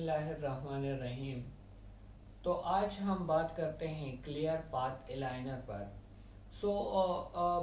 बिस्मिल्लाहिर्रहमानिर्रहीम। तो आज हम बात करते हैं क्लियर पाथ एलाइनर पर।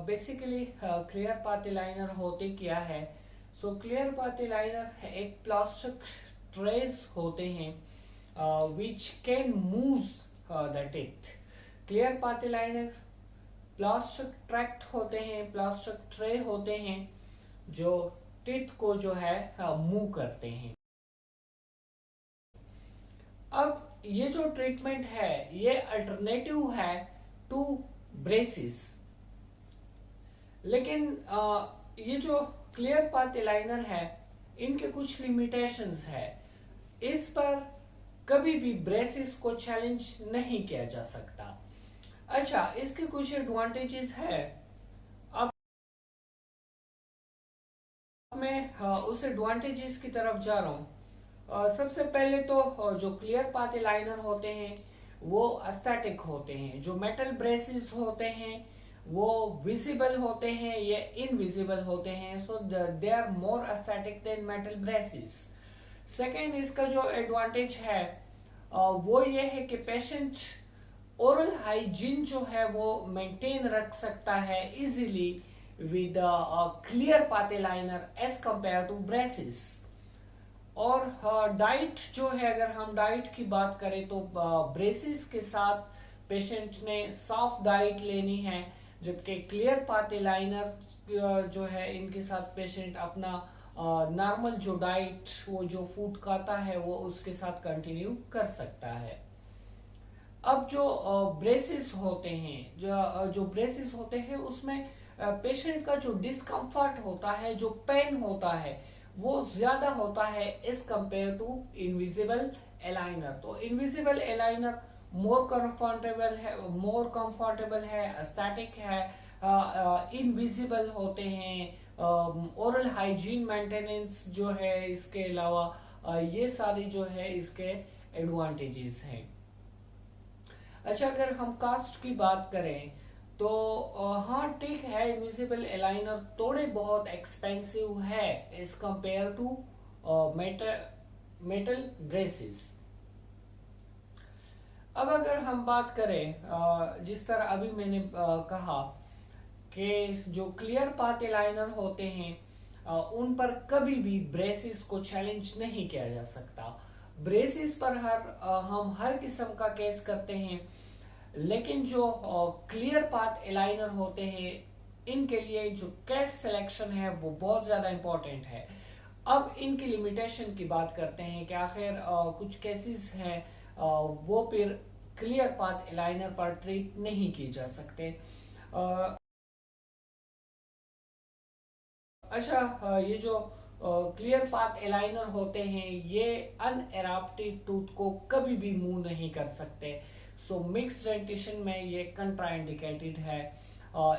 बेसिकली क्लियर पाथ एलाइनर होते क्या है? क्लियर पाथ एलाइनर एक प्लास्टिक ट्रेस होते हैं which can move the teeth। Clear path aligner plastic tract होते हैं, प्लास्टिक ट्रे होते हैं जो टिथ को जो है मूव करते हैं। अब ये जो ट्रीटमेंट है ये अल्टरनेटिव है टू ब्रेसिस। लेकिन ये जो क्लियर पाथ एलाइनर है इनके कुछ लिमिटेशंस है। इस पर कभी भी ब्रेसिस को चैलेंज नहीं किया जा सकता। अच्छा, इसके कुछ एडवांटेजेस है। अब मैं उस एडवांटेजेस की तरफ जा रहा हूँ। सबसे पहले तो जो क्लियर पाथ एलाइनर होते हैं वो एस्थेटिक होते हैं। जो मेटल ब्रेसेस होते हैं वो विजिबल होते हैं, ये इनविजिबल होते हैं। They are more aesthetic than metal braces. Second, इसका जो एडवांटेज है वो ये है कि पेशेंट ओरल हाइजीन जो है वो मेंटेन रख सकता है easily with clear path aligner as compare to braces. और डाइट जो है, अगर हम डाइट की बात करें तो ब्रेसिस के साथ पेशेंट ने सॉफ्ट डाइट लेनी है, जबकि क्लियर पाथ एलाइनर जो है इनके साथ पेशेंट अपना नॉर्मल जो डाइट, वो जो फूड खाता है वो उसके साथ कंटिन्यू कर सकता है। अब जो ब्रेसिस होते हैं, जो ब्रेसिस होते हैं उसमें पेशेंट का जो डिस्कम्फर्ट होता है, जो पेन होता है वो ज्यादा होता है as compare to invisible aligner. तो इनविजिबल एलाइनर मोर कंफर्टेबल है, एस्थेटिक है, इनविजिबल होते हैं। ओरल हाइजीन मेंटेनेंस जो है, इसके अलावा ये सारी जो है इसके एडवांटेजेस हैं। अच्छा, अगर हम कास्ट की बात करें तो हाँ ठीक है, इनविजिबल एलाइनर थोड़े बहुत एक्सपेंसिव है as compare to metal braces. अब अगर हम बात करें जिस तरह अभी मैंने कहा कि जो क्लियर पाथ एलाइनर होते हैं उन पर कभी भी ब्रेसिस को चैलेंज नहीं किया जा सकता। ब्रेसिस पर हम हर किस्म का केस करते हैं, लेकिन जो क्लियर पाथ एलाइनर होते हैं इनके लिए जो केस सिलेक्शन है वो बहुत ज्यादा इंपॉर्टेंट है। अब इनकी लिमिटेशन की बात करते हैं कि आखिर कुछ केसेस हैं वो फिर क्लियर पाथ एलाइनर पर ट्रीट नहीं किए जा सकते। अच्छा, ये जो क्लियर पाथ एलाइनर होते हैं ये अनएडाप्टेड टूथ को कभी भी मूव नहीं कर सकते। मिक्स डेंटिशन में ये कंट्राइंडिकेटेड है।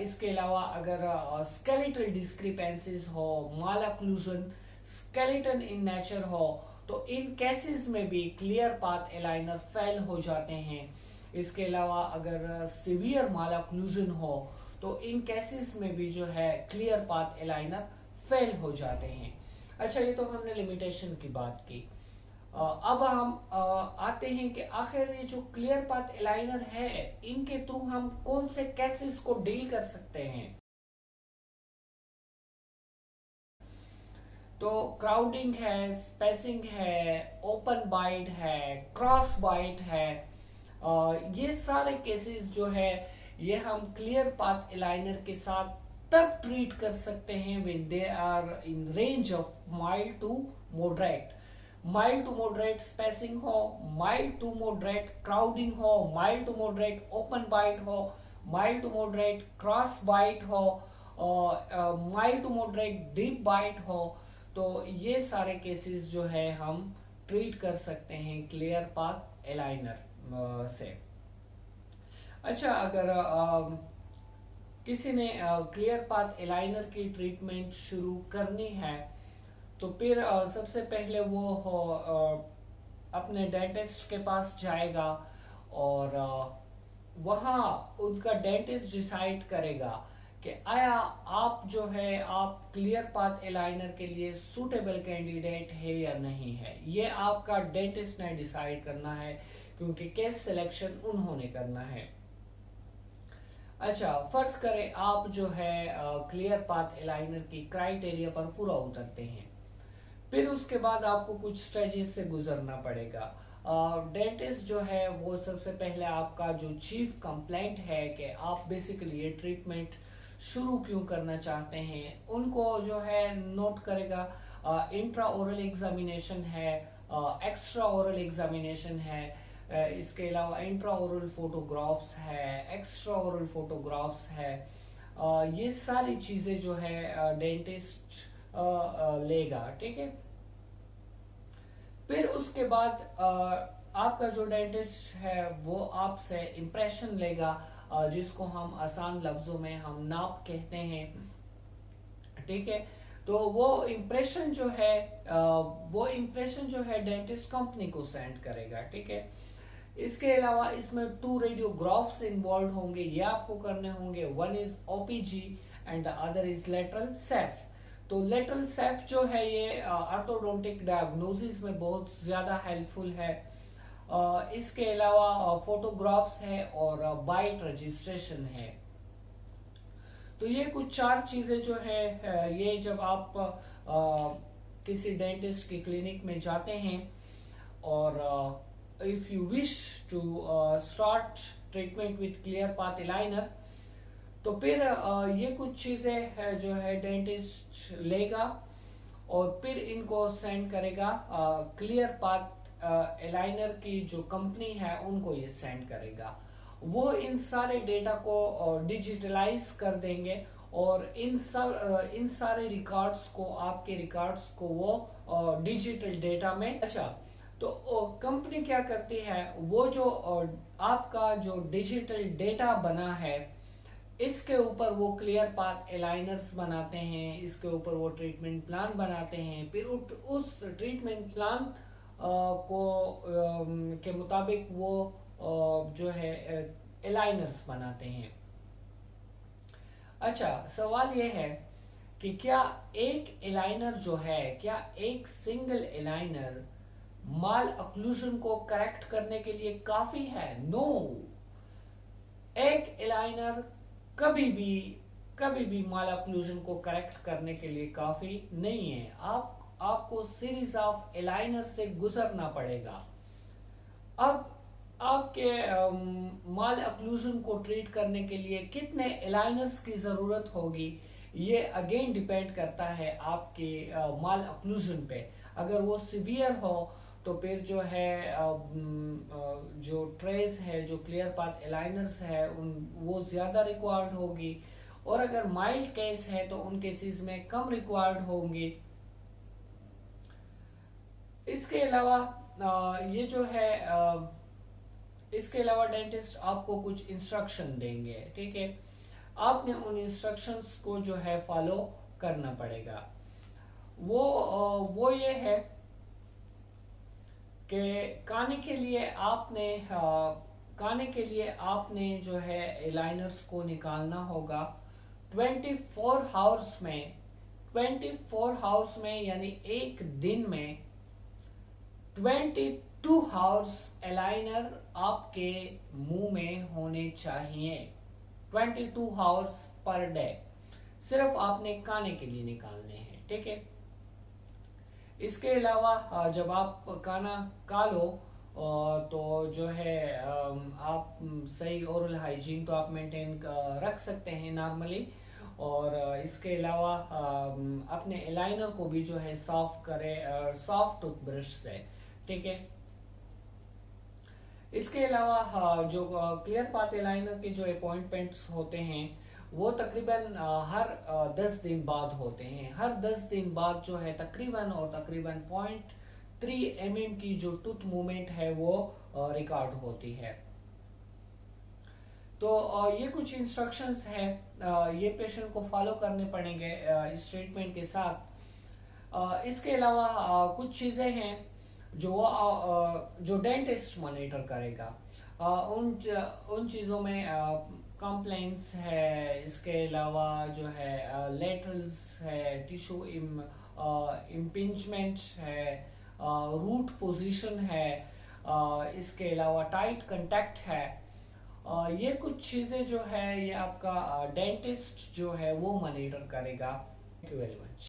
इसके अलावा अगर स्केलेटल डिस्क्रिपेंसीज हो, मालअक्लूजन स्केलेटन इन नेचर हो, तो इन केसेस में भी क्लियर पाथ एलाइनर फेल हो जाते हैं। इसके अलावा अगर सिवियर मालअक्लूजन हो तो इन केसेस में भी जो है क्लियर पाथ एलाइनर फेल हो जाते हैं। अच्छा, ये तो हमने लिमिटेशन की बात की। अब हम आते हैं कि आखिर ये जो क्लियर पाथ एलाइनर है इनके थ्रू हम कौन से केसेस को डील कर सकते हैं। तो क्राउडिंग है, स्पेसिंग है, ओपन बाइट है, क्रॉस बाइट है, ये सारे केसेस जो है ये हम क्लियर पाथ एलाइनर के साथ तब ट्रीट कर सकते हैं when they are in range of mild to moderate. Mild to moderate spacing हो, माइल्ड टू मॉडरेट क्राउडिंग हो, mild to moderate open bite हो, mild to moderate cross bite हो, mild to moderate deep bite हो। तो ये सारे cases जो है हम ट्रीट कर सकते हैं क्लियर पाथ एलाइनर से। अच्छा, अगर किसी ने क्लियर पाथ एलाइनर की ट्रीटमेंट शुरू करनी है तो फिर सबसे पहले वो अपने डेंटिस्ट के पास जाएगा और वहाँ उनका डेंटिस्ट डिसाइड करेगा कि आया आप जो है आप क्लियर पाथ एलाइनर के लिए सूटेबल कैंडिडेट है या नहीं है। ये आपका डेंटिस्ट ने डिसाइड करना है, क्योंकि केस सिलेक्शन उन्होंने करना है। अच्छा, फर्ज करें आप जो है क्लियर पाथ एलाइनर की क्राइटेरिया पर पूरा उतरते हैं, फिर उसके बाद आपको कुछ स्टेजेस से गुजरना पड़ेगा। डेंटिस्ट जो है वो सबसे पहले आपका जो चीफ कंप्लेंट है कि आप बेसिकली ये ट्रीटमेंट शुरू क्यों करना चाहते हैं, उनको जो है नोट करेगा। इंट्रा ओरल एग्जामिनेशन है, एक्स्ट्रा ओरल एग्जामिनेशन है, इसके अलावा इंट्रा ओरल फोटोग्राफ्स है, एक्स्ट्रा ओरल फोटोग्राफ्स है। ये सारी चीजें जो है डेंटिस्ट लेगा, ठीक है। फिर उसके बाद आपका जो डेंटिस्ट है वो आपसे इम्प्रेशन लेगा, जिसको हम आसान लफ्जों में हम नाप कहते हैं, ठीक है। तो वो इम्प्रेशन जो है डेंटिस्ट कंपनी को सेंड करेगा, ठीक है। इसके अलावा इसमें 2 रेडियोग्राफ्स इन्वॉल्व होंगे, ये आपको करने होंगे। One is OPG and the other is lateral safe. तो लेटरल सेफ जो है ये ऑर्थोडोंटिक डायग्नोसिस में बहुत ज्यादा हेल्पफुल है। इसके अलावा फोटोग्राफ्स है और बाइट रजिस्ट्रेशन है। तो ये कुछ 4 चीजें जो है ये जब आप किसी डेंटिस्ट की क्लिनिक में जाते हैं और if you wish to start treatment with clear path aligner, तो फिर ये कुछ चीजें जो है डेंटिस्ट लेगा और फिर इनको सेंड करेगा क्लियर पाथ एलाइनर की जो कंपनी है उनको ये सेंड करेगा। वो इन सारे डेटा को डिजिटलाइज कर देंगे और इन सारे रिकॉर्ड्स को, आपके रिकॉर्ड्स को वो डिजिटल डेटा में। अच्छा, तो कंपनी क्या करती है, वो जो आपका जो डिजिटल डेटा बना है इसके ऊपर वो क्लियर पाथ एलाइनर्स बनाते हैं, इसके ऊपर वो ट्रीटमेंट प्लान बनाते हैं। फिर उस ट्रीटमेंट प्लान को के मुताबिक वो जो है एलाइनर्स बनाते हैं। अच्छा, सवाल ये है कि क्या एक एलाइनर जो है, क्या एक सिंगल एलाइनर माल ऑक्लूजन को करेक्ट करने के लिए काफी है? नो, एक एलाइनर कभी भी माल ऑक्लूजन को करेक्ट करने के लिए काफी नहीं है। आपको सीरीज ऑफ एलाइनर से गुजरना पड़ेगा। अब आपके माल ऑक्लूजन को ट्रीट करने के लिए कितने एलाइनर्स की जरूरत होगी, ये अगेन डिपेंड करता है आपके माल ऑक्लूजन पे। अगर वो सिवियर हो तो फिर जो है जो ट्रेस है, जो क्लियर पाथ एलाइनर्स है, वो ज्यादा रिक्वायर्ड होगी। और अगर माइल्ड केस है तो उन केसेस में कम रिक्वायर्ड होंगी। इसके अलावा ये जो है इसके अलावा डेंटिस्ट आपको कुछ इंस्ट्रक्शन देंगे, ठीक है। आपने उन इंस्ट्रक्शंस को जो है फॉलो करना पड़ेगा। वो ये है कि खाने के लिए आपने जो है एलाइनर्स को निकालना होगा 24 आवर्स में, यानी एक दिन में 22 आवर्स एलाइनर आपके मुंह में होने चाहिए। 22 आवर्स पर डे सिर्फ आपने खाने के लिए निकालने हैं, ठीक है। इसके अलावा जब आप खाना खा लो तो जो है आप सही ओरल हाइजीन तो आप मेंटेन रख सकते हैं नॉर्मली। और इसके अलावा अपने एलाइनर को भी जो है साफ करें सॉफ्ट टूथब्रश से, ठीक है। इसके अलावा जो क्लियर पाथ एलाइनर के जो अपॉइंटमेंट्स होते हैं वो तकरीबन हर 10 दिन बाद होते हैं। हर 10 दिन बाद जो है तकरीबन 0.3 mm की जो टूथ मूवमेंट है वो रिकॉर्ड होती है। तो ये कुछ इंस्ट्रक्शंस हैं, ये पेशेंट को फॉलो करने पड़ेंगे इस ट्रीटमेंट के साथ। इसके अलावा कुछ चीजें हैं जो डेंटिस्ट मॉनिटर करेगा। उन चीजों में कॉम्प्लाइंस है, इसके अलावा जो है लेटरल्स है, टिश्यू इम्पिंजमेंट है, रूट पोजीशन है, इसके अलावा टाइट कंटेक्ट है। ये कुछ चीज़ें जो है ये आपका डेंटिस्ट जो है वो मॉनिटर करेगा। Thank you very much.